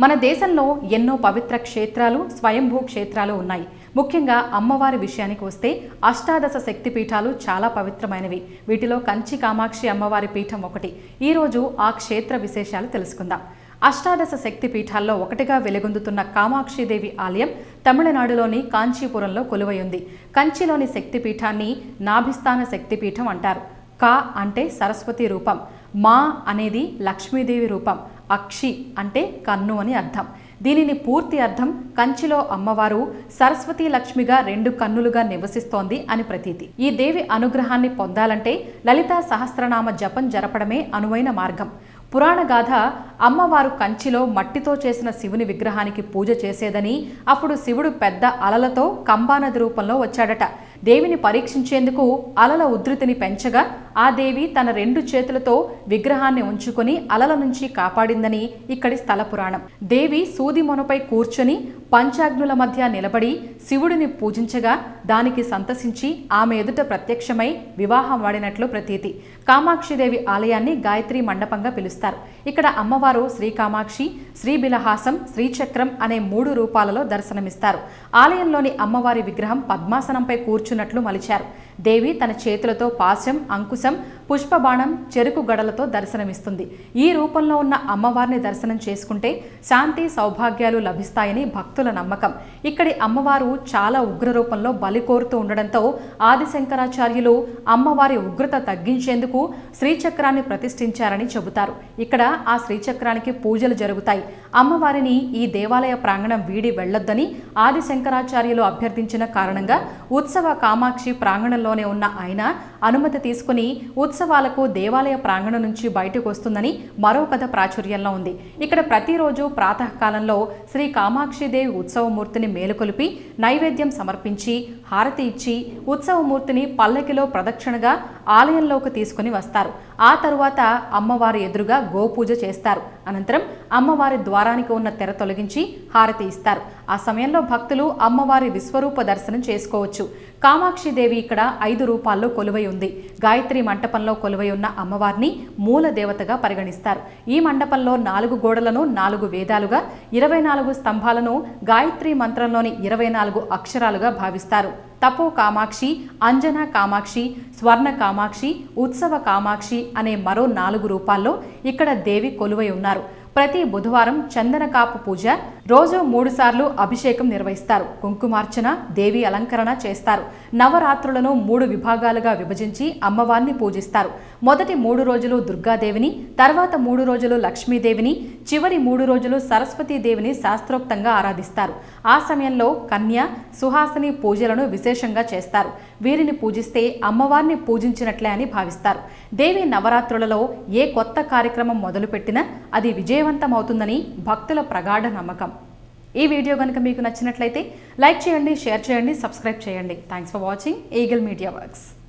మన దేశంలో ఎన్నో పవిత్ర క్షేత్రాలు, స్వయంభూ క్షేత్రాలు ఉన్నాయి. ముఖ్యంగా అమ్మవారి విషయానికి వస్తే అష్టాదశ శక్తి పీఠాలు చాలా పవిత్రమైనవి. వీటిలో కంచి కామాక్షి అమ్మవారి పీఠం ఒకటి. ఈరోజు ఆ క్షేత్ర విశేషాలు తెలుసుకుందాం. అష్టాదశ శక్తి పీఠాల్లో ఒకటిగా వెలుగొందుతున్న కామాక్షిదేవి ఆలయం తమిళనాడులోని కాంచీపురంలో కొలువై ఉంది. కంచిలోని శక్తిపీఠాన్ని నాభిస్థాన శక్తిపీఠం అంటారు. కా అంటే సరస్వతి రూపం, మా అనేది లక్ష్మీదేవి రూపం, అక్షి అంటే కన్ను అని అర్థం. దీనిని పూర్తి అర్థం కంచిలో అమ్మవారు సరస్వతీ లక్ష్మిగా 2 కన్నులుగా నివసిస్తోంది అని ప్రతీతి. ఈ దేవి అనుగ్రహాన్ని పొందాలంటే లలితా సహస్రనామ జపం జరపడమే అనువైన మార్గం. పురాణ గాథ అమ్మవారు కంచిలో మట్టితో చేసిన శివుని విగ్రహానికి పూజ చేసేదని, అప్పుడు శివుడు పెద్ద అలలతో కంబానది రూపంలో వచ్చాడట. దేవిని పరీక్షించేందుకు అలల ఉధృతిని పెంచగా ఆ దేవి తన 2 చేతులతో విగ్రహాన్ని ఉంచుకొని అలల నుంచి కాపాడిందని ఇక్కడి స్థల పురాణం. దేవి సూది మొనపై కూర్చొని పంచాగ్నుల మధ్య నిలబడి శివుడిని పూజించగా దానికి సంతసించి ఆమె ఎదుట ప్రత్యక్షమై వివాహం వాడినట్లు ప్రతీతి. కామాక్షిదేవి ఆలయాన్ని గాయత్రి మండపంగా పిలుస్తారు. ఇక్కడ అమ్మవారు శ్రీ కామాక్షి, శ్రీబిలహాసం, శ్రీచక్రం అనే 3 రూపాలలో దర్శనమిస్తారు. ఆలయంలోని అమ్మవారి విగ్రహం పద్మాసనంపై కూర్చున్నట్లు మలిచారు. దేవి తన చేతులతో పాశం, అంకుశం, పుష్పబాణం, చెరుకు గడలతో దర్శనమిస్తుంది. ఈ రూపంలో ఉన్న అమ్మవారిని దర్శనం చేసుకుంటే శాంతి, సౌభాగ్యాలు లభిస్తాయని భక్తుల నమ్మకం. ఇక్కడి అమ్మవారు చాలా ఉగ్ర రూపంలో బలి కోరుతూ ఉండడంతో ఆదిశంకరాచార్యులు అమ్మవారి ఉగ్రత తగ్గించేందుకు శ్రీచక్రాన్ని ప్రతిష్ఠించారని చెబుతారు. ఇక్కడ ఆ శ్రీచక్రానికి పూజలు జరుగుతాయి. అమ్మవారిని ఈ దేవాలయ ప్రాంగణం వీడి వెళ్లొద్దని ఆదిశంకరాచార్యులు అభ్యర్థించిన కారణంగా ఉత్సవ కామాక్షి ప్రాంగణంలోనే ఉన్న ఆయన అనుమతి తీసుకుని ఉత్సవాలకు దేవాలయ ప్రాంగణం నుంచి బయటకు వస్తుందని మరో కథ ప్రాచుర్యంలో ఉంది. ఇక్కడ ప్రతిరోజు ప్రాతకాలంలో శ్రీ కామాక్షిదేవి ఉత్సవమూర్తిని మేలుకొలిపి నైవేద్యం సమర్పించి హారతి ఇచ్చి ఉత్సవమూర్తిని పల్లకిలో ప్రదక్షిణగా ఆలయంలోకి తీసుకుని వస్తారు. ఆ తరువాత అమ్మవారి ఎదురుగా గోపూజ చేస్తారు. అనంతరం అమ్మవారి ద్వారానికి ఉన్న తెర తొలగించి హారతి ఇస్తారు. ఆ సమయంలో భక్తులు అమ్మవారి విశ్వరూప దర్శనం చేసుకోవచ్చు. కామాక్షిదేవి ఇక్కడ 5 రూపాల్లో కొలువై ఉంది. గాయత్రి మంటపంలో కొలువై ఉన్న అమ్మవారిని మూల దేవతగా పరిగణిస్తారు. ఈ మండపంలో 4 గోడలను 4 వేదాలుగా, 24 స్తంభాలను గాయత్రి మంత్రంలోని 24 అక్షరాలుగా భావిస్తారు. తపో కామాక్షి, అంజన కామాక్షి, స్వర్ణ కామాక్షి, ఉత్సవ కామాక్షి అనే మరో 4 రూపాల్లో ఇక్కడ దేవి కొలువై ఉన్నారు. ప్రతి బుధవారం చందన కాపు పూజ, రోజు 3 సార్లు అభిషేకం నిర్వహిస్తారు. కుంకుమార్చన, దేవి అలంకరణ చేస్తారు. నవరాత్రులను 3 విభాగాలుగా విభజించి అమ్మవారిని పూజిస్తారు. మొదటి 3 రోజులు దుర్గాదేవిని, తర్వాత 3 రోజులు లక్ష్మీదేవిని, చివరి 3 రోజులు సరస్వతీదేవిని శాస్త్రోక్తంగా ఆరాధిస్తారు. ఆ సమయంలో కన్య, సుహాసిని పూజలను విశేషంగా చేస్తారు. వీరిని పూజిస్తే అమ్మవారిని పూజించినట్లే అని భావిస్తారు. దేవి నవరాత్రులలో ఏ కొత్త కార్యక్రమం మొదలుపెట్టినా అది విజయవంతమవుతుందని భక్తుల ప్రగాఢ నమ్మకం. ఈ వీడియో కనుక మీకు నచ్చినట్లయితే లైక్ చేయండి, షేర్ చేయండి, సబ్స్క్రైబ్ చేయండి. Thanks for watching eagle media works.